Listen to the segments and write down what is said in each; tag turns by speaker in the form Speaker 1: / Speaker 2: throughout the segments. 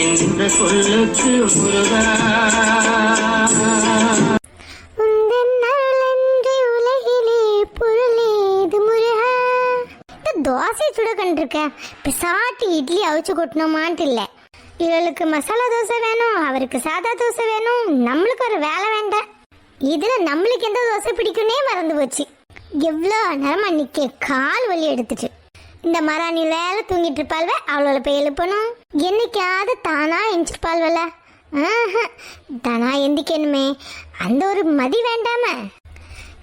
Speaker 1: என்ற சொல்லுக்கு முருகா
Speaker 2: தோசை சுட கண்டிருக்கேன். பிசாட்டி இட்லி அவிச்சு கொட்டணுமான்ட்டு இல்லை. இவளுக்கு மசாலா தோசை வேணும், அவருக்கு சாதா தோசை வேணும், நம்மளுக்கு ஒரு வேலை வேண்டாம். இதுல நம்மளுக்கு எந்த தோசை பிடிக்குன்னே மறந்து போச்சு. எவ்வளோ நேரமா நிக்க கால் வலி எடுத்துட்டு. இந்த மராணி வேலை தூங்கிட்டு இருப்பாள்வ, அவளோட போய் எழுப்பணும். என்னைக்காவது தானா எந்திரிப்பாள்வல. தானா எந்திக்கணுமே, அந்த ஒரு மதி வேண்டாம.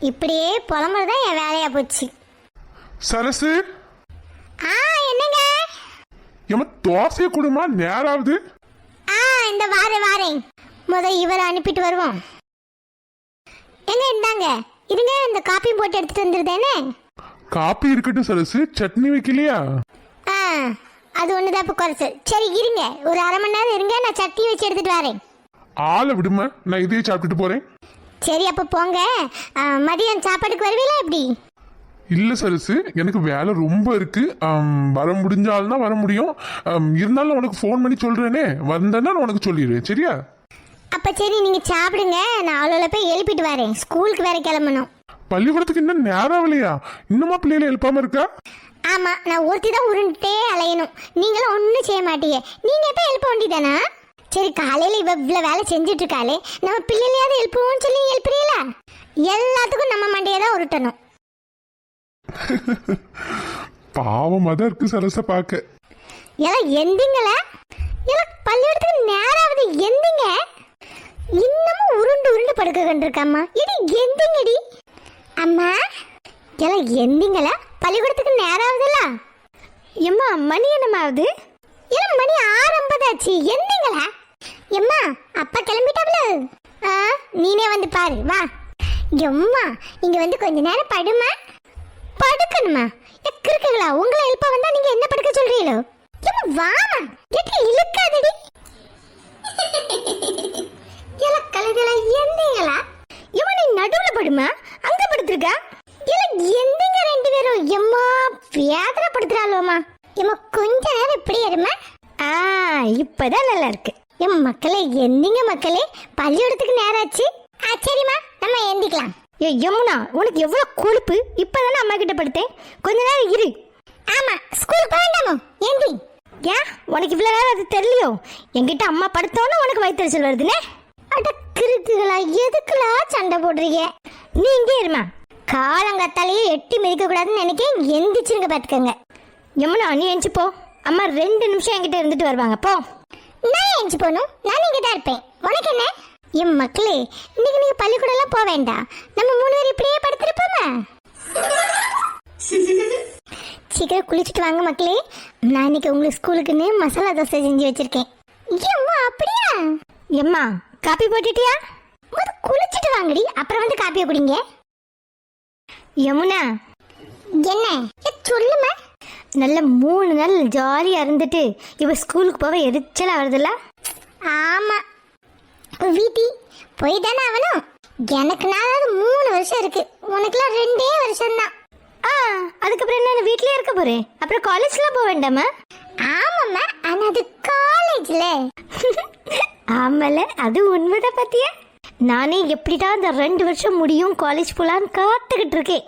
Speaker 2: இப்படியே புலம்புறதான் என் வேலையா போச்சு.
Speaker 3: சரசு,
Speaker 2: என்னங்க?
Speaker 3: ஏமா தோசையை கொடுமா, நேராவது.
Speaker 2: இந்த வாரேன். இவரை அனுப்பிட்டு வருவோம். எங்க இந்தாங்க, இருங்க, இந்த காப்பி போட்டு எடுத்துட்டு வந்துருதேனே.
Speaker 3: காப்பி இருக்கட்டும் சரசு, சட்னி வைக்கலையா?
Speaker 2: அது ஒண்ணுதான் இப்ப குறைச்சல். சரி இருங்க, ஒரு அரை மணி நேரம் இருங்க, நான் சட்னி வச்சு எடுத்துட்டு வரேன்.
Speaker 3: ஆளை விடுமா, நான் இதையே சாப்பிட்டுட்டு போறேன்.
Speaker 2: சரி அப்ப போங்க. மதியம் சாப்பாட்டுக்கு வருவீங்களா எப்படி?
Speaker 3: இல்ல சரசு, எனக்கு வேலை ரொம்ப இருக்கு. வர முடிஞ்சால்தான் வர முடியும். இருந்தாலும் உனக்கு ஃபோன் பண்ணி சொல்றேனே, வந்தேன்னா நான் உனக்கு சொல்லிடுறேன். சரியா?
Speaker 2: அப்ப சரி, நீங்க சாப்பிடுங்க, நான் அவளோட போய் எழுப்பிட்டு வரேன். ஸ்கூலுக்கு வேற கிளம்பணும்.
Speaker 3: பள்ளிக்கூடத்துக்கு இன்னும் நேரம் இல்லையா? இன்னுமா பிள்ளைகளை எழுப்பாம இருக்கா?
Speaker 2: ஆமா, நான் ஒருத்தி தான் உருண்டுட்டே அலையணும். நீங்களும் ஒன்றும் செய்ய மாட்டீங்க. நீங்க எப்ப எழுப்ப வேண்டியதானா? சரி, காலையில இவ்வளவு வேலை செஞ்சுட்டு இருக்காளே, நம்ம பிள்ளைலையாவது எழுப்புவோம்னு சொல்லி எழுப்புறீங்களா? எல்லாத்துக்கும் நம்ம மண்டையை தான் உருட்டணும்.
Speaker 3: பாவமா தான் இருக்கு சரச பாக்க.
Speaker 2: எல்லாம் எந்திங்களா? எல்லாம் பள்ளிக்கூடத்துக்கு நேராவது எந்திங்க. இன்னமும் உருண்டு படுக்க கண்டிருக்காம்மா. இடி எந்திங்கடி அம்மா. எல்லாம் எந்திங்களா? பள்ளிக்கூடத்துக்கு நேராவதுல. எம்மா மணி என்னமாவது? எல்லாம் மணி 6:50 எந்திங்களா? எம்மா அப்பா கிளம்பிட்டாப்ல. நீனே வந்து பாரு, வா. எம்மா இங்க வந்து கொஞ்ச நேரம் படுமா. படுக்கணுமா? இருக்குங்களா? உங்களை எழுப்ப வந்தா நீங்க என்ன படுக்க சொல்றீங்களோ? வாமா, எட்டி இழுக்காதடி. கலைகளா எந்தீங்களா? இவன் நீ நடுவுல படுமா, அங்க படுத்துருக்கா? எந்தீங்க ரெண்டு பேரும்? எம்மா வேதனை படுத்துறாளோமா. எம்மா கொஞ்ச நேரம் இப்படி இருமா. இப்பதான் நல்லா இருக்கு. எம் மக்களே எந்தீங்க மக்களே, பள்ளியோடத்துக்கு நேரம் ஆச்சு. சரிம்மா, நம்ம எந்திக்கலாம். யமுனா, உனக்கு எவ்வளவு கொழுப்பு. இப்பதானே அம்மா கிட்ட படுத்தேன், கொஞ்ச நேரம் இரு. ஆமா, ஸ்கூலுக்கு போக வேண்டாமோ? ஏந்தி. ஏன் உனக்கு இவ்வளவு நேரம் அது தெரியலையோ? என்கிட்ட அம்மா படுத்தோன்னு உனக்கு வயிற்றுச்சல் வருதுனே. அடக்குறதுகளா, எதுக்குலா சண்டை போடுறீங்க? நீ இங்கே இருமா. காலங்காத்தாலேயே எட்டி மிதிக்க கூடாதுன்னு நினைக்க. எந்திரிச்சிருங்க பாத்துக்கோங்க. யமுனா நீ எஞ்சி போ. அம்மா 2 நிமிஷம் என்கிட்ட இருந்துட்டு வருவாங்க, போ. நான் எஞ்சி போகணும், நான் இங்கே தான் இருப்பேன். உனக்கு என்ன? என் மக்களே, இன்னைக்கு நீங்க பள்ளிக்கூடம் எல்லாம் போக வேண்டாம். நம்ம 3 பேர் இப்படியே படுத்திருப்போமா? சீக்கிரம் குளிச்சுட்டு வாங்க மக்களே. நான் இன்னைக்கு உங்களுக்கு ஸ்கூலுக்குன்னு மசாலா தோசை செஞ்சு வச்சிருக்கேன். எம்மா அப்படியா? எம்மா காப்பி போட்டுட்டியா? குளிச்சுட்டு வாங்கடி, அப்புறம் வந்து காப்பியை குடிங்க. யமுனா என்ன சொல்லுமா? நல்ல 3 நாள் ஜாலியா இருந்துட்டு இப்ப ஸ்கூலுக்கு போக எரிச்சலா வருதுல்ல? ஆமா வீட்டி போய் தானே ஆகணும். எனக்கு நாளாவது 3 வருஷம் இருக்கு, உனக்குலாம் 2 வருஷம் தான். அதுக்கப்புறம் என்ன வீட்லயே இருக்க போறேன்? அப்புறம் காலேஜ்லாம் போக வேண்டாமா? ஆமாம்மா, ஆனா அது காலேஜ்ல. ஆமால, அது உண்மைதான். பாத்தியா, நானே எப்படிதான் இந்த 2 வருஷம் முடியும் காலேஜ் போலான்னு காத்துக்கிட்டு இருக்கேன்.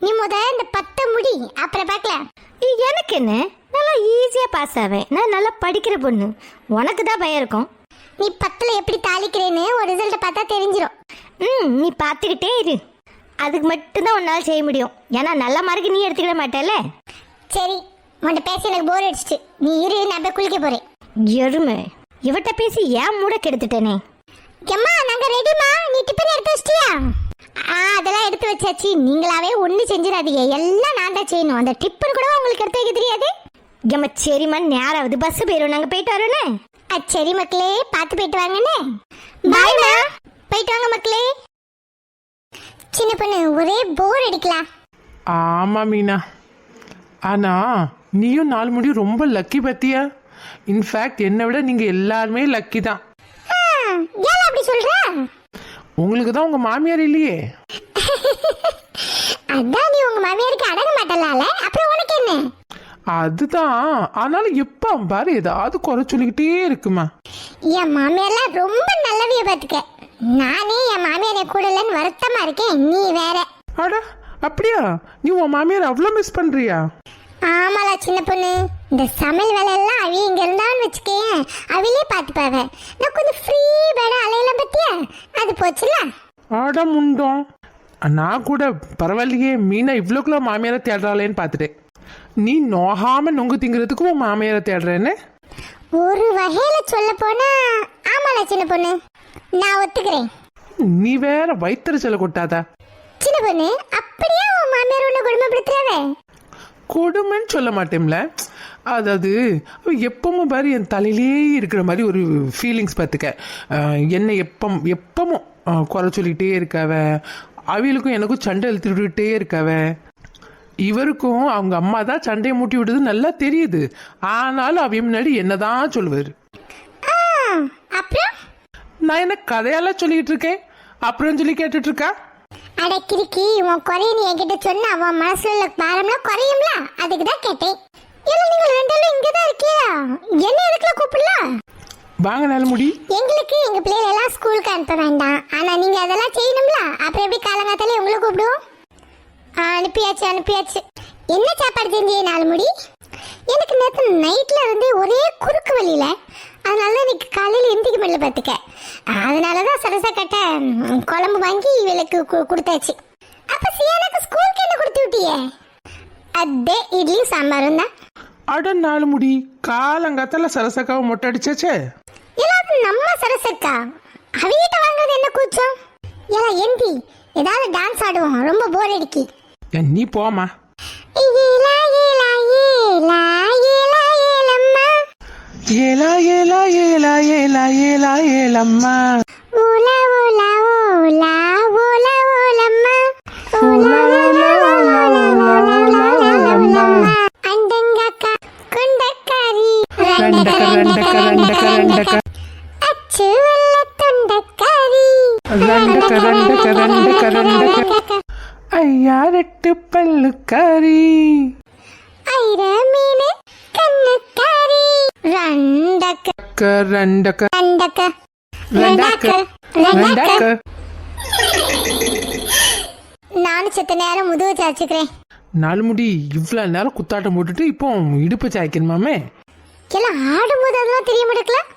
Speaker 2: நீ இந்த 10 முடி, அப்புறம் பார்க்கலாம். எனக்கு என்ன, நல்லா ஈஸியா பாஸ் ஆவேன். நான் நல்லா படிக்கிற பொண்ணு. உனக்கு தான் பயம் இருக்கும். நீ 10ல எப்படி தாளிக்கிறேன்னு ஒரு ரிசல்ட்டை பார்த்தா தெரிஞ்சிடும். நீ பார்த்துக்கிட்டே இரு, அதுக்கு மட்டும்தான் உன்னால செய்ய முடியும். ஏன்னா நல்ல மார்க்கு நீ எடுத்துக்கிட மாட்டேல. சரி, உன்கிட்ட பேசி எனக்கு போர் அடிச்சிட்டு, நீ இரு, நான் போய் குளிக்க போறேன். எருமை, இவட்ட பேசி ஏன் மூட கெடுத்துட்டேனே. அம்மா நாங்க ரெடிமா, நீ டிஃபன் எடுத்து வச்சிட்டியா? அதெல்லாம் எடுத்து வச்சாச்சு. நீங்களாவே ஒண்ணு செஞ்சிடாதீங்க, எல்லாம் நான் தான் செய்யணும். அந்த டிஃபன் கூட உங்களுக்கு எடுத்து வைக்க தெரியாது. அம்மா சரிம்மா, நேராவது பஸ் போயிடும், நாங்க போயிட்டு வரோண்ணே. சரி மக்களே, பார்த்து போயிட்டு வாங்கண்ணே. பாய்மா, போயிட்டு வாங்க மக்களே. சின்ன பொண்ணு, ஒரே போர் அடிக்கலாம்.
Speaker 4: ஆமா மீனா, ஆனா நீயும் 4 முடி ரொம்ப லக்கி பத்தியா. இன்ஃபேக்ட் என்னை விட நீங்க எல்லாருமே லக்கி தான்.
Speaker 2: ஏன் அப்படி சொல்ற?
Speaker 4: உங்களுக்கு தான் உங்க மாமியார் இல்லையே.
Speaker 2: அதான் நீ உங்க மாமியாருக்கு அடங்க மாட்டலால, அப்புறம் உனக்கு என்ன?
Speaker 4: அதுதான், ஆனாலும் எப்ப பாரு ஏதாவது குறை சொல்லிக்கிட்டே இருக்குமா.
Speaker 2: என் மாமியார்லாம் ரொம்ப நல்லவிய பாத்துக்க. நானே என் மாமியாரை கூடலன்னு வருத்தமா இருக்கேன், நீ வேற.
Speaker 4: அட அப்படியா, நீ உன் மாமியார் அவ்வளோ மிஸ் பண்றியா?
Speaker 2: ஆமாலா சின்ன பொண்ணு, இந்த சமையல் வேலை எல்லாம் அவி இங்க இருந்தான்னு வச்சுக்கேன், அவிலே பாத்துப்பாவ. நான் கொஞ்சம் ஃப்ரீ பேட அலையலாம் பத்தியா, அது போச்சுல.
Speaker 4: ஆட முண்டோம், நான் கூட பரவாயில்லையே மீனா இவ்வளோக்குள்ள மாமியாரை தேடுறாளேன்னு பார்த்துட்டேன். நீ நோகாம நொங்கு திங்கிறதுக்கு உன் மாமியாரை தேடுறேன்னு
Speaker 2: ஒரு வகையில சொல்ல போனா ஆமாலா சின்ன பொண்ணு, நான் ஒத்துக்கிறேன்.
Speaker 4: நீ வேற வயிற்றுச்சலை கொட்டாதா
Speaker 2: சின்ன பொண்ணு. அப்படியே உன் மாமியார் உன்னை கொடுமைப்படுத்துறாவே?
Speaker 4: கொடுமைன்னு சொல்ல மாட்டேன்ல, அதாவது அவ எப்பவும் பாரு என் தலையிலே இருக்கிற மாதிரி ஒரு ஃபீலிங்ஸ் பார்த்துக்க. என்னை எப்பவும் குறை சொல்லிகிட்டே இருக்காவ. அவளுக்கும் எனக்கும் சண்டை இழுத்து விட்டுக்கிட்டே இருக்காவ. இவருக்கும் அவங்க அம்மா தான் சண்டையை மூட்டி விடுறது நல்லா தெரியுது. ஆனாலும் அவ முன்னாடி என்னதான் சொல்லுவார்.
Speaker 2: அப்புறம்
Speaker 4: நான் என்ன கதையெல்லாம் சொல்லிட்டு இருக்கேன், அப்புறம் சொல்லி கேட்டுட்டு இருக்கா.
Speaker 2: அட கிறுக்கி, உன் குறைய நீ என்கிட்ட சொன்ன அவன் மனசுல உள்ள பாரம்லாம் குறையும்ல, அதுக்கு தான் கேட்டேன். இல்ல நீங்கள் ரெண்டு பேரும் இங்க தான் இருக்கியா? என்ன எதுக்குல கூப்பிடலாம்?
Speaker 4: வாங்க நலமுடி.
Speaker 2: எங்களுக்கு எங்க பிள்ளைகள் எல்லாம் ஸ்கூலுக்கு அனுப்ப வேண்டாம், ஆனா நீங்க அதெல்லாம் செய்யணும்ல. அப்புறம் எப்படி காலங்காத்தாலே உங்களை கூப்பிடுவோம்? அனுப்பியாச்சு. என்ன சாப்பாடு செஞ்சே நாலுமுடி? எனக்கு நேற்று நைட்ல இருந்து ஒரே குறுக்கு வழியில, அதனால இன்னைக்கு காலையில் எந்திக்க முடியல பார்த்துக்க. அதனாலதான் சரசா கட்ட குழம்பு வாங்கி இவளுக்கு கொடுத்தாச்சு. அப்ப சியானாக்கு ஸ்கூலுக்கு என்ன கொடுத்து விட்டியே? அதே இட்லியும் சாம்பாரும் தான்.
Speaker 4: அட நாலுமுடி, காலங்காத்தால சரசக்காவை மொட்டை அடிச்சாச்சே.
Speaker 2: எல்லாரும் நம்ம சரசக்கா அவிகிட்ட வாங்குறது என்ன கூச்சம்? ஏலா எந்தி, ஏதாவது டான்ஸ் ஆடுவோம், ரொம்ப போர் அடிக்கி.
Speaker 4: நீ போமா.
Speaker 2: ஏலா ஏலா ஏலா ஏலா ஏலம்மா,
Speaker 4: ஏலா ஏலா ஏலா ஏலா ஏலா ஏலம்மா,
Speaker 2: ஓலா ஓலா ஓலா ஓலா ஓலம்மா,
Speaker 4: ஓலா ஓலா ஓலா ஓலா ஓலம்மா,
Speaker 2: அண்டங்கக்கா கொண்டக்காரி,
Speaker 4: ரெண்டக்க ரெண்டக்க ரெண்டக்க ரெண்டக்க,
Speaker 2: அச்சு வெள்ள தொண்டக்காரி,
Speaker 4: ரெண்டக்க ரெண்டக்க ரெண்டக்க ரெண்டக்க, ஐயா ரெட்டு பல்லுக்காரி,
Speaker 2: ஐர மீன் கண்ணுக்காரி, ரெண்டக்க
Speaker 4: ரெண்டக்க
Speaker 2: ரெண்டக்க
Speaker 4: ரெண்டக்க ரெண்டக்க.
Speaker 2: நானும் செத்த நேரம் முதுகு சாச்சுக்கிறேன்.
Speaker 4: நாலுமுடி, இவ்வளோ நேரம் குத்தாட்டம் போட்டுட்டு இப்போ இடுப்பு சாய்க்கணுமாமே.
Speaker 2: எல்லாம் ஆடும்போது அதெல்லாம் தெரிய மாட்டேக்கலாம்.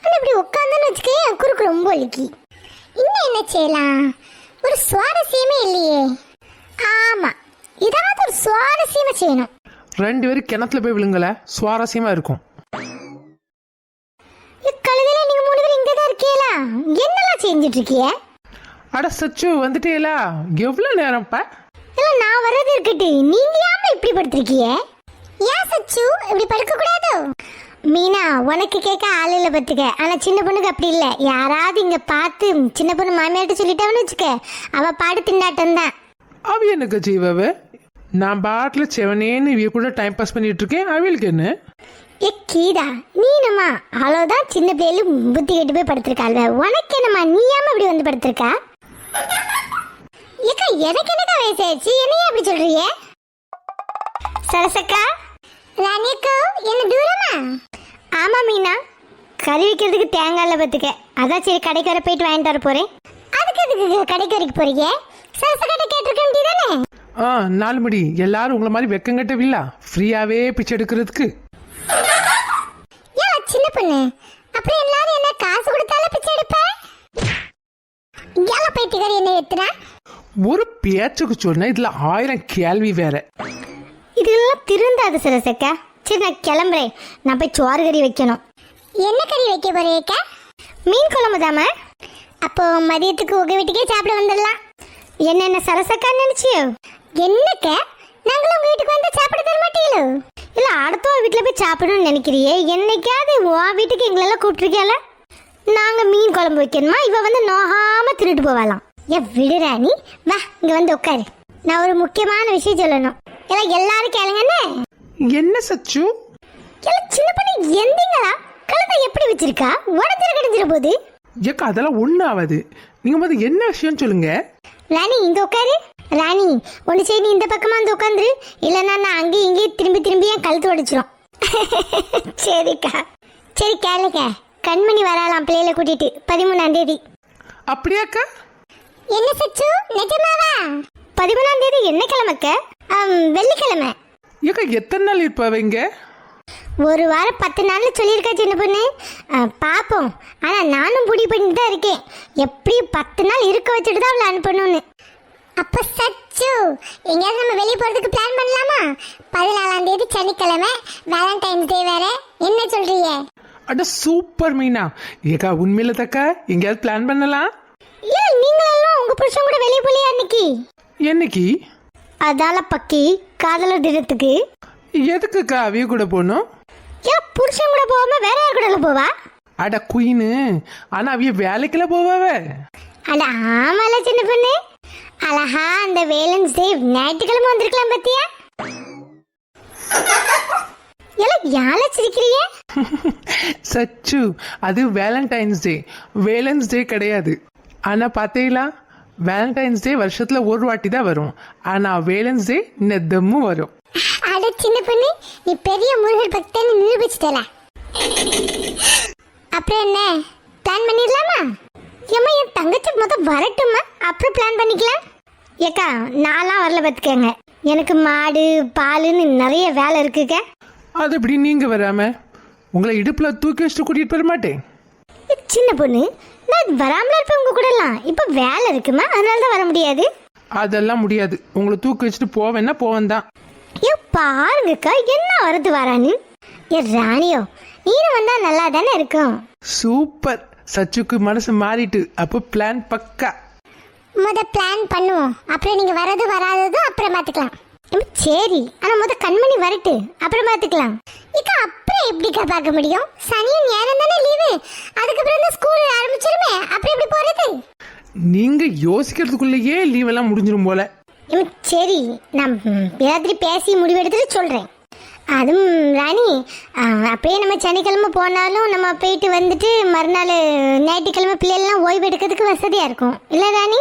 Speaker 2: ஆனால் இப்படி உட்காந்துன்னு வச்சுக்கேன், என் குறுக்கு ரொம்ப வலிக்கி. இன்னும் என்ன செய்யலாம்? ஒரு சுவாரஸ்யமே இல்லையே. ஆமாம், ஏதாவது ஒரு சுவாரஸ்யமாக செய்யணும்.
Speaker 4: ரெண்டு பேரும் கிணத்துல போய் விழுங்கல, சுவாரஸ்யமா இருக்கும்.
Speaker 2: கழுதையில நீங்கள் மூணு பேர் இங்கே தான் இருக்கீங்களா? என்னெல்லாம் செஞ்சுட்டு இருக்கிய?
Speaker 4: அட சச்சு, வந்துட்டேலா? எவ்வளோ நேரம்ப்பா?
Speaker 2: இல்லை, நான் வர்றது இருக்கட்டு, நீங்க ஏமா இப்படி படுத்திருக்கிய? ஏன் சச்சு இப்படி படுக்க கூடாதோ? மீனா, உனக்கு கேட்க ஆள் இல்லை பத்துக்க. ஆனா சின்ன பொண்ணுக்கு அப்படி இல்லை. யாராவது இங்க பார்த்து சின்ன பொண்ணு மாமியார்ட்ட சொல்லிட்டான்னு வச்சுக்க, அவ பாடு திண்டாட்டம் தான்.
Speaker 4: அவ எனக்கு செய்வவ, நான் பாட்டில் செவனேன்னு இவ கூட டைம் பாஸ் பண்ணிட்டு இருக்கேன். அவளுக்கு என்ன?
Speaker 2: ஏ கீதா, நீ என்னம்மா அவ்வளோதான் சின்ன பிள்ளைகளும் புத்தி கெட்டு போய் படுத்திருக்காள்வ. உனக்கு என்னம்மா, நீ ஏமா இப்படி வந்து படுத்திருக்கா? ஏக்கா, எனக்கு என்னக்கா வயசாயிடுச்சு, என்னையா அப்படி சொல்றிய? சரசக்கா, ராணியக்கா, என்ன தூரமா? ஆமா மீனா, கறி வைக்கிறதுக்கு தேங்காய் இல்லை பத்துக்க. அதான் சரி கடைக்கு வர போயிட்டு வாங்கிட்டு வர போறேன். அதுக்கு எதுக்கு கடைக்கு வரைக்கும் போறீங்க? சரசக்கிட்ட கேட்டிருக்க வேண்டியதானே?
Speaker 4: நாலுமடி, எல்லாரும் உங்களை மாதிரி வெக்கங்கட்டவில்லா, ஃப்ரீயாவே பிச்சை எடுக்கிறதுக்கு.
Speaker 2: ஏன் சின்ன பொண்ணு, அப்புறம் எல்லாரும் என்ன காசு கொடுத்தாலும் பிச்சை எடுப்ப? ஏல பைத்தியக்காரி என்ன ஏத்துறா?
Speaker 4: ஒரு பேச்சுக்கு சொன்ன இதுல 1000 கேள்வி வேற.
Speaker 2: இதெல்லாம் திருந்தாது சரசக்கா. சரி, நான் கிளம்புறேன். நான் போய் சோறு கறி வைக்கணும். என்ன கறி வைக்க போறேக்கா? மீன் குழம்பு தாமா. அப்போ மதியத்துக்கு உங்க வீட்டுக்கே சாப்பிட வந்துடலாம். என்னென்ன சரசக்கா நினைச்சியோ? என்னக்க, நாங்களும் உங்க வீட்டுக்கு வந்து சாப்பிட தர மாட்டீங்களோ? இல்ல, அடுத்த வீட்டுல போய் சாப்பிடணும்னு நினைக்கிறியே. என்னைக்காவது உன் வீட்டுக்கு எங்களெல்லாம் கூப்பிட்டுருக்கியால? நாங்க மீன் குழம்பு வைக்கணுமா? இவ வந்து நோகாம திருட்டு போவாளாம். ஏன் விடுறா நீ? வா, இங்க வந்து உட்காரு. நான் ஒரு முக்கியமான விஷயம் சொல்லணும். எல்லாம் எல்லாரும் கேளுங்கன்னு.
Speaker 4: என்ன சச்சு?
Speaker 2: எல்லாம் சின்ன பண்ணி எந்திங்களா? கழுத்தை எப்படி வச்சிருக்கா? உடஞ்சிர கிடைஞ்சிர போது.
Speaker 4: ஏக்கா, அதெல்லாம் ஒன்றும் ஆகாது. நீங்க வந்து என்ன விஷயம் சொல்லுங்க.
Speaker 2: ராணி, இங்க உட்காரு. ராணி ஒன்று சரி, நீ இந்த பக்கமாக வந்து உட்காந்துரு, இல்லைன்னா நான் அங்கேயும் இங்கேயும் திரும்பி திரும்பி என் கழுத்து உடைச்சிரும். சரிக்கா. சரி கேளுங்க, கண்மணி வராலாம் பிள்ளைகளை கூட்டிட்டு 13ஆம் தேதி.
Speaker 4: அப்படியாக்கா?
Speaker 2: என்ன சச்சு, நிஜமாவா? 13ஆம் தேதி என்ன கிழமைக்க? வெள்ளிக்கிழமை.
Speaker 4: ஏக்கா எத்தனை நாள் இருப்பாவ இங்க?
Speaker 2: ஒரு வாரம் 10 நாள்ல சொல்லியிருக்கா சின்ன பொண்ணு. பார்ப்போம். ஆனால் நானும் முடிவு பண்ணிட்டு தான் இருக்கேன், எப்படி 10 நாள் இருக்க வச்சுட்டு தான் அவளை அனுப்பணும்னு. அப்போ சச்சு, எங்கேயாவது நம்ம வெளியே போகிறதுக்கு பிளான் பண்ணலாமா? 14ஆம் தேதி சனிக்கிழமை, வேலண்டைன்ஸ் டே வேற. என்ன சொல்றீங்க?
Speaker 4: அட சூப்பர் மீனா. ஏக்கா உண்மையில தக்கா எங்கேயாவது பிளான் பண்ணலாம்?
Speaker 2: ஏன் நீங்களெல்லாம் உங்க புருஷன் கூட வெளியே போலியா அன்னைக்கு?
Speaker 4: என்னைக்கு?
Speaker 2: அதால பக்கி காதலர் தினத்துக்கு.
Speaker 4: எதுக்குக்கா அவிய கூட போகணும்?
Speaker 2: ஏன் புருஷன் கூட போகாம வேற யார் கூட போவா?
Speaker 4: அட குயின்னு, ஆனா அவிய வேலைக்கெல்லாம் போவாவ.
Speaker 2: அட ஆமால சின்ன பொண்ணு, அழகா அந்த வேலன்ஸ் டே ஞாயிற்றுக்கிழமை வந்திருக்கலாம் பத்தியா? எல்லாம் யாழ சிரிக்கிறிய?
Speaker 4: சச்சு, அது வேலண்டைன்ஸ் டே, வேலன்ஸ் டே கிடையாது. ஆனா பாத்தீங்களா, வேலண்டைன்ஸ் டே வருஷத்துல ஒரு வாட்டி தான் வரும், ஆனா வேலன்ஸ் டே நெத்தமும் வரும்.
Speaker 2: அட சின்ன பொண்ணு, நீ பெரிய முருகர் பக்தன்னு நிரூபிச்சிட்டல. அப்புறம் என்ன பிளான் பண்ணிடலாமா? ஏமா என் தங்கச்சி மொத்தம் வரட்டுமா, அப்புறம் பிளான் பண்ணிக்கலாம். ஏக்கா நான்லாம் வரல பார்த்துக்கங்க, எனக்கு மாடு பாலுன்னு நிறைய வேலை இருக்குக்க.
Speaker 4: அது எப்படி நீங்க வராம? உங்களை இடுப்புல தூக்கி வச்சுட்டு கூட்டிட்டு வர மாட்டேன்.
Speaker 2: சின்ன பொண்ணு, நான் வராமல இருப்பேன் உங்க கூட எல்லாம். இப்போ வேலை இருக்குமா, அதனால தான் வர முடியாது.
Speaker 4: அதெல்லாம் முடியாது, உங்களை தூக்கி வச்சுட்டு போவேன்னா போவேன் தான்.
Speaker 2: ஏ பாருங்கக்கா, என்ன வரது வரான்னு. ஏ ராணியோ, நீனும் வந்தா நல்லா தானே இருக்கும்.
Speaker 4: சூப்பர். சச்சுக்கு மனசு மாறிட்டு, அப்போ பிளான் பக்கா.
Speaker 2: பிளான் பண்ணுவோம், அப்புறம் நீங்க வரது வராததும் அப்புறம் பாத்துக்கலாம். சரி, ஆனா கண்மணி வரட்டு, அப்புறம் பாத்துக்கலாம். இக்கா அப்புறம் எப்படிக்கா பார்க்க முடியும்? சனியும் ஞாயிறும் தானே லீவு, அதுக்கப்புறம் தான் ஸ்கூல் ஆரம்பிச்சிருமே, அப்புறம் எப்படி போறது?
Speaker 4: நீங்க யோசிக்கிறதுக்குள்ளேயே லீவ் எல்லாம் முடிஞ்சிடும் போல.
Speaker 2: சரி, நான் ராத்திரி பேசி முடிவெடுத்துட்டு சொல்றேன். அதுவும் ராணி, அப்படியே நம்ம சனிக்கிழமை போனாலும் நம்ம போயிட்டு வந்துட்டு மறுநாள் ஞாயிற்றுக்கிழமை பிள்ளைகள்லாம் ஓய்வு எடுக்கிறதுக்கு வசதியாக இருக்கும் இல்லை ராணி?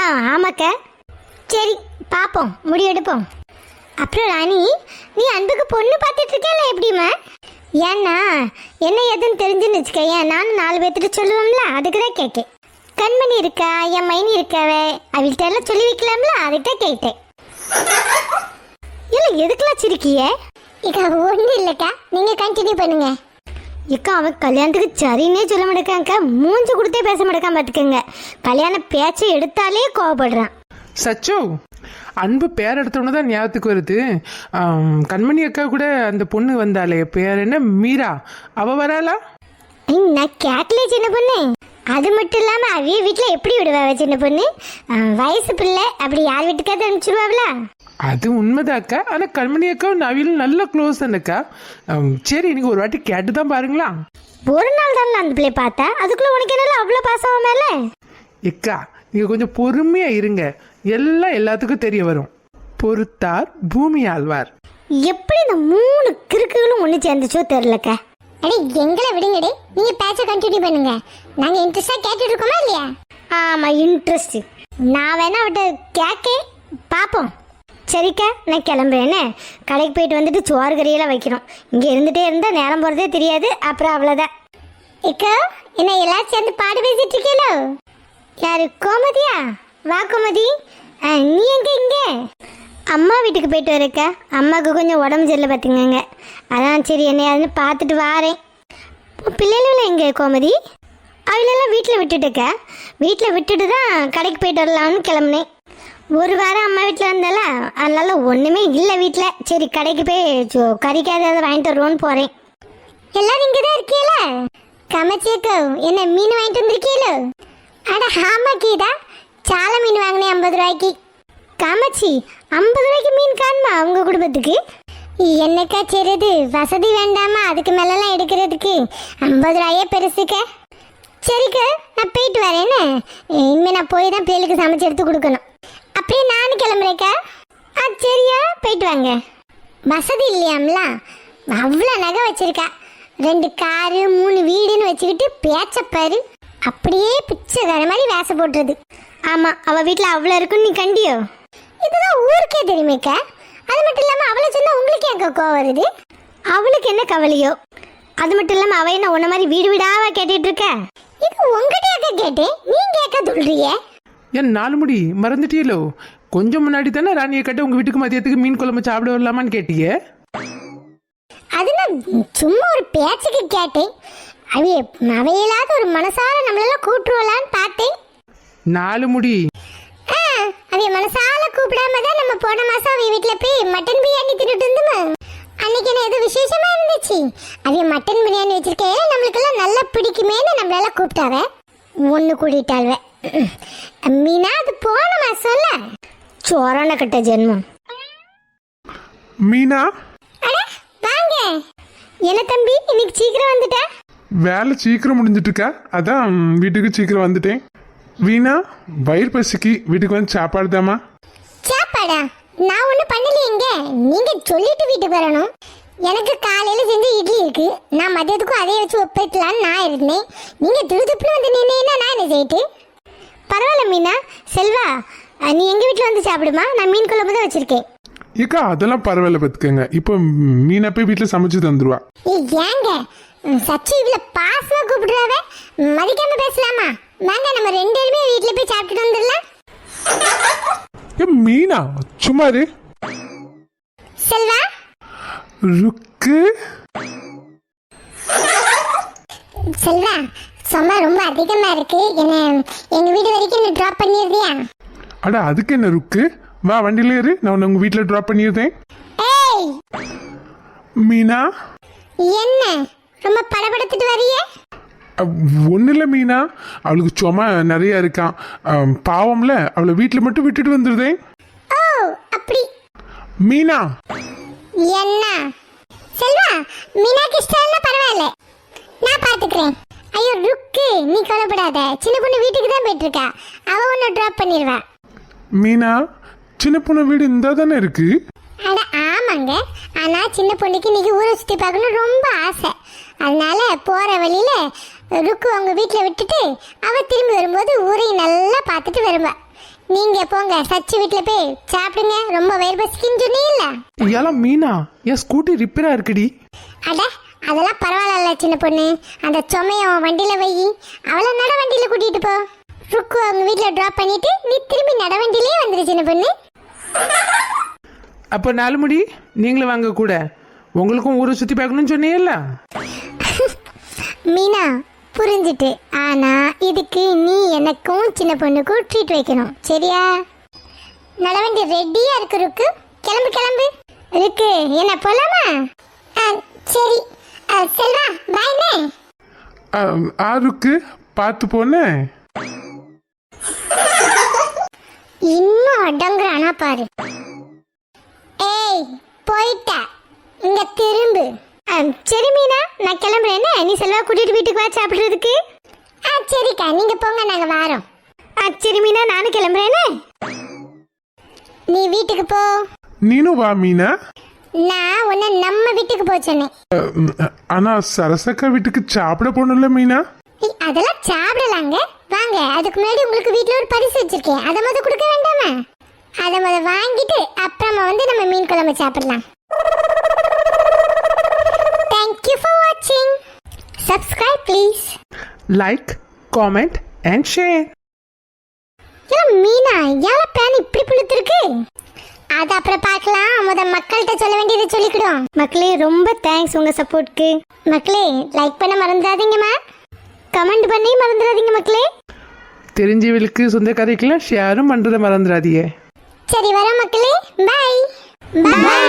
Speaker 2: ஆமாக்கா. சரி பார்ப்போம், முடிவெடுப்போம். அப்புறம் ராணி, நீ அன்புக்கு பொண்ணு பார்த்துட்டு இருக்கேன்ல, எப்படிமா? ஏன்னா என்ன எதுன்னு தெரிஞ்சுன்னு வச்சுக்க, நானும் 4 பேர்த்துட்டு சொல்லுவோம்ல, அதுக்கு தான் கேட்கேன். கண்மணி இருக்கா, என் மைனி இருக்காவே, அவள்கிட்ட எல்லாம் சொல்லி வைக்கலாம்ல, அதுக்கு தான் கேட்டேன். இல்லை எதுக்கெல்லாம் சிரிக்கிய? இக்கா ஒன்றும் இல்லைக்கா, நீங்கள் கண்டினியூ பண்ணுங்க. இக்கா அவன் கல்யாணத்துக்கு சரின்னே சொல்ல மாட்டேக்காங்கக்கா, மூஞ்சி கொடுத்தே பேச மாட்டேக்கான் பார்த்துக்கங்க. கல்யாண பேச்சை எடுத்தாலே கோவப்படுறான்.
Speaker 4: சச்சோ, அன்பு பேர் எடுத்தோன்னு தான் ஞாபகத்துக்கு வருது. கண்மணி அக்கா கூட அந்த பொண்ணு வந்தாலே, பேர் என்ன, மீரா, அவ வராளா?
Speaker 2: நான் கேட்கல சின்ன பொண்ணு. அது மட்டும் இல்லாமல் அவைய வீட்டில் எப்படி விடுவாவ சின்ன பொண்ணு? வயசு பிள்ளை, அப்படி யார் வீட்டுக்காவது அனுப்பிச்சிடுவாங்களா?
Speaker 4: அது உண்மைதாக்கா. ஆனால் கண்மணி அக்காவும் நவீனும் நல்ல க்ளோஸ் தானேக்கா. சரி, நீங்கள் ஒரு வாட்டி கேட்டு தான் பாருங்களா.
Speaker 2: ஒரு நாள் தானே அந்த பிள்ளைய பார்த்தா, அதுக்குள்ள உனக்கு என்ன அவ்வளோ பாசம் மேல?
Speaker 4: எக்கா நீங்கள் கொஞ்சம் பொறுமையாக இருங்க, எல்லாம் எல்லாத்துக்கும் தெரிய வரும். பொறுத்தார் பூமி ஆழ்வார்.
Speaker 2: எப்படி இந்த 3 கிறுக்குகளும் ஒன்று சேர்ந்துச்சோ தெரியலக்கா. அடே எங்களை விடுங்கடே, நீங்க பேச்ச கண்டினியூ பண்ணுங்க. நாங்க இன்ட்ரெஸ்டா கேட்டுட்டு இருக்கோமா இல்லையா? ஆமா இன்ட்ரெஸ்ட். நான் வேணா அவட்ட கேட்க பாப்போம். சரிக்கா, நான் கிளம்புறேன்னு. கடைக்கு போயிட்டு வந்துட்டு சோறு கறியெல்லாம் வைக்கிறோம். இங்க இருந்துட்டே இருந்தா நேரம் போறதே தெரியாது, அப்புறம் அவ்வளவுதான். இக்கா என்ன எல்லாரும் சேர்ந்து பாடு பேசிட்டு இருக்கீங்களோ? யாரு, கோமதியா? வா கோமதி. நீ எங்க இங்க? அம்மா வீட்டுக்கு போயிட்டு வரேக்கா, அம்மாவுக்கு கொஞ்சம் உடம்பு சரியில்லை பார்த்துங்க, அதான் சரி என்னையாதுன்னு பார்த்துட்டு வாரேன். பிள்ளைகளும் எங்கே கோமதி? அவளெல்லாம் வீட்டில் விட்டுட்டுக்கா, வீட்டில் விட்டுட்டு தான் கடைக்கு போயிட்டு வரலாம்னு கிளம்புனேன். ஒரு வாரம் அம்மா வீட்டில் இருந்தால, அதனால ஒன்றுமே இல்லை வீட்டில். சரி கடைக்கு போய் கறிக்காத ஏதாவது வாங்கிட்டு வருவோன்னு போகிறேன். எல்லாரும் இங்கே தான் இருக்கீங்கள? கமச்சேக்கோ என்ன மீன் வாங்கிட்டு வந்திருக்கீங்களோ? அட ஆமா கீதா, சாலை மீன் வாங்கினேன் 50 ரூபாய்க்கு. காமாட்சி 50 ரூபாய்க்கு மீன் காணுமா உங்க குடும்பத்துக்கு? என்னக்கா செய்யறது, வசதி வேண்டாமா அதுக்கு மேலெல்லாம் எடுக்கிறதுக்கு? 50 ரூபாயே பெருசுக்க. சரிக்கா, நான் போயிட்டு வரேன்னு. இனிமேல் நான் போய் தான் பிள்ளைகளுக்கு சமைச்சு எடுத்து கொடுக்கணும். அப்படியே நானும் கிளம்புறேக்கா. சரியா, போயிட்டு வாங்க. வசதி இல்லையாம்ல, அவ்வளோ நகை வச்சிருக்கா. 2 காரு 3 வீடுன்னு வச்சுக்கிட்டு பேச்சப்பாரு, அப்படியே பிச்சைக்கார மாதிரி வேச போட்டுறது. ஆமா, அவ வீட்ல அவ்வளோ இருக்குன்னு நீ கண்டியோ? இதுதான் ஊருக்கே தெரியுமேக்கா. அது மட்டும் இல்லாம அவளை சொன்னா உங்களுக்கு ஏன் கோவம் வருது? அவளுக்கு என்ன கவலையோ? அது மட்டும் இல்லாம அவ என்ன உன்ன மாதிரி வீடு வீடாவா கேட்டுட்டு இருக்க? இது உங்ககிட்ட கேட்டேன், நீங்க கேட்க சொல்றீங்க.
Speaker 4: ஏன் 4 முடி மறந்துட்டீங்களோ? கொஞ்சம் முன்னாடி தானே ராணியை கட்ட உங்கள் வீட்டுக்கு மதியத்துக்கு மீன் குழம்பு சாப்பிட வரலாமான்னு கேட்டீங்க.
Speaker 2: அது நான் சும்மா ஒரு பேச்சுக்கு கேட்டேன். அவையில்லாத ஒரு மனசார நம்மளெல்லாம் கூப்பிட்டுருவலான்னு பார்த்தேன்.
Speaker 4: 4 முடி
Speaker 2: அவைய மனசால கூப்பிடாம தான் நம்ம போன மாசம் அவைய வீட்டுல போய் மட்டன் பிரியாணி தின்னுட்டு இருந்தோமா. அன்னைக்கு என்ன ஏதோ விசேஷமா இருந்துச்சு. அவைய மட்டன் பிரியாணி வச்சிருக்கே, நம்மளுக்கெல்லாம் நல்லா பிடிக்குமேன்னு நம்மளால கூப்பிட்டாவ. ஒன்று கூட்டிட்டாள்வ. மீனா அது போன மாசம்ல. சோறான கட்ட ஜென்மம்.
Speaker 3: மீனா,
Speaker 2: அட வாங்க. என்ன தம்பி இன்னைக்கு சீக்கிரம் வந்துட்ட?
Speaker 3: வேலை சீக்கிரம் முடிஞ்சிட்டு இருக்கா, அதான் வீட்டுக்கு சீக்கிரம் வந்துட்டேன். வீணா, வயிறு பசிக்கு வீட்டுக்கு வந்து சாப்பாடு தாமா.
Speaker 2: சாப்பாடா? நான் ஒன்றும் பண்ணலையேங்க. நீங்க சொல்லிட்டு வீட்டுக்கு வரணும். எனக்கு காலையில செஞ்ச இட்லி இருக்கு. நான் மதியத்துக்கும் அதே வச்சு ஒப்பிக்கலான்னு நான் இருந்தேன். நீங்க திருதுப்புன்னு வந்து நின்னீங்கன்னா நான் என்ன செய்யிட்டு? பரவாயில்ல மீனா. செல்வா, நீ எங்க வீட்டில் வந்து சாப்பிடுமா. நான் மீன் குழம்பு தான் வச்சிருக்கேன்.
Speaker 3: ஏக்கா அதெல்லாம் பரவாயில்ல பார்த்துக்கங்க. இப்போ மீனா போய் வீட்டில் சமைச்சு தந்துருவா.
Speaker 2: ஏங்க சச்சி இவ்வளோ பாசமா கூப்பிடுறாவ, மதிக்காம பேசலாமா? வாங்க நம்ம 2 பேருமே வீட்டில் போய் சாப்பிட்டுட்டு வந்துடலாம்.
Speaker 3: ஏ மீனா, சும்மா இரு.
Speaker 2: செல்வா,
Speaker 3: ருக்கு.
Speaker 2: செல்வா சும்மா ரொம்ப அதிகமா இருக்கு. என்ன எங்க வீடு வரைக்கும் என்ன டிராப் பண்ணிடுறியா?
Speaker 3: அட அதுக்கு என்ன ருக்கு, வா வண்டியில ஏறு, நான் உன்னை உங்க வீட்டில் ட்ராப் பண்ணிடுறேன்.
Speaker 2: ஏய்
Speaker 3: மீனா,
Speaker 2: என்ன ரொம்ப படபடத்துட்டு வரியே?
Speaker 3: ஒன்றும் இல்லை மீனா, அவளுக்கு சும்மா நிறைய இருக்கான். பாவம்ல, அவளை வீட்டில் மட்டும் விட்டுட்டு வந்துடுதேன்.
Speaker 2: ஓ அப்படி.
Speaker 3: மீனா,
Speaker 2: என்ன செல்வா, மீனாக்கு இஷ்டம் பரவாயில்ல, நான் பாத்துக்கிறேன். ஐயோ ருக்கு, நீ கவலைப்படாத. சின்ன பொண்ணு வீட்டுக்கு தான் போயிட்டு இருக்கா. அவ உன்னை டிராப் பண்ணிடுவா.
Speaker 3: மீனா, சின்ன பொண்ணு வீடு இந்த தானே இருக்கு.
Speaker 2: அட ஆமாங்க. ஆனா சின்ன பொண்ணுக்கு இன்னைக்கு ஊரை சுற்றி பார்க்கணும் ரொம்ப ஆசை. அதனால போற வழியில ருக்கு அவங்க வீட்டில் விட்டுட்டு அவ திரும்பி வரும்போது ஊரையும் நல்லா பார்த்துட்டு வருவா. நீங்க போங்க சச்சி வீட்டில் போய் சாப்பிடுங்க. ரொம்ப வயிறு பசிக்குன்னு சொன்னீங்கல்ல.
Speaker 4: ஏலாம் மீனா, என் ஸ்கூட்டி ரிப்பேரா இருக்குடி.
Speaker 2: அட அதெல்லாம் பரவாயில்ல சின்ன பொண்ணு. அந்த சுமையும் வண்டியில வை, அவளை நட வண்டியில கூட்டிட்டு போ. ருக்கு அவங்க வீட்டில் ட்ராப் பண்ணிட்டு நீ திரும்பி நட வண்டியிலே வந்துரு சின்ன பொண்ணு.
Speaker 4: அப்போ 4 முடி நீங்களும் வாங்க கூட. உங்களுக்கும் ஊரை சுற்றி பார்க்கணும்னு சொன்னீங்கல்ல.
Speaker 2: மீனா புரிஞ்சுட்டு. ஆனா இதுக்கு நீ எனக்கும் சின்ன பொண்ணுக்கும் ட்ரீட் வைக்கணும், சரியா? நடவண்டி ரெடியா இருக்கு ருக்கு. கிளம்பு கிளம்பு. இருக்கு என்ன போலாமா? சரி செல்வா பாய்னே.
Speaker 3: ருக்கு பார்த்து போனேன்.
Speaker 2: இன்னும் அடங்குறானா பாரு. ஏய் போயிட்ட, இங்க திரும்பு. சரி மீனா, நான் கிளம்புறேன்னு. நீ செல்வா கூட்டிட்டு வீட்டுக்கு வா சாப்பிடுறதுக்கு. சரிக்கா, நீங்க போங்க, நாங்க வாரோம். சரி மீனா, நானும் கிளம்புறேன்னு. நீ வீட்டுக்கு போ.
Speaker 3: நீனும் வா மீனா.
Speaker 2: நான் உன்னை நம்ம வீட்டுக்கு போ சொன்னேன்.
Speaker 3: ஆனா சரசக்கா வீட்டுக்கு சாப்பிட போகணும்ல மீனா.
Speaker 2: அதெல்லாம் சாப்பிடலாங்க, வாங்க. அதுக்கு முன்னாடி உங்களுக்கு வீட்டுல ஒரு பரிசு வச்சிருக்கேன், அதை முத கொடுக்க வேண்டாமா? அதை முத வாங்கிட்டு அப்புறமா வந்து நம்ம மீன் குழம்பு சாப்பிடலாம். Thank you for watching. Subscribe please.
Speaker 4: Like, comment and share.
Speaker 2: Meena யார பேன் இப்படி புளுத்திருக்கு? அது அப்புறம் பார்க்கலாம். முத மக்கள்கிட்ட சொல்ல வேண்டியதை சொல்லிக்கிடும். மக்களே ரொம்ப தேங்க்ஸ் உங்க சப்போர்ட்க்கு. மக்களே லைக் பண்ண மறந்துடாதீங்கம்மா, கமெண்ட் பண்ணி மறந்துடாதீங்க மக்களே.
Speaker 4: தெரிஞ்சவங்களுக்கு சொந்தக்காரைக்கெல்லாம் ஷேரும் பண்ணுறதை மறந்துடாதீங்க.
Speaker 2: சரி வர மக்களே, பை பை.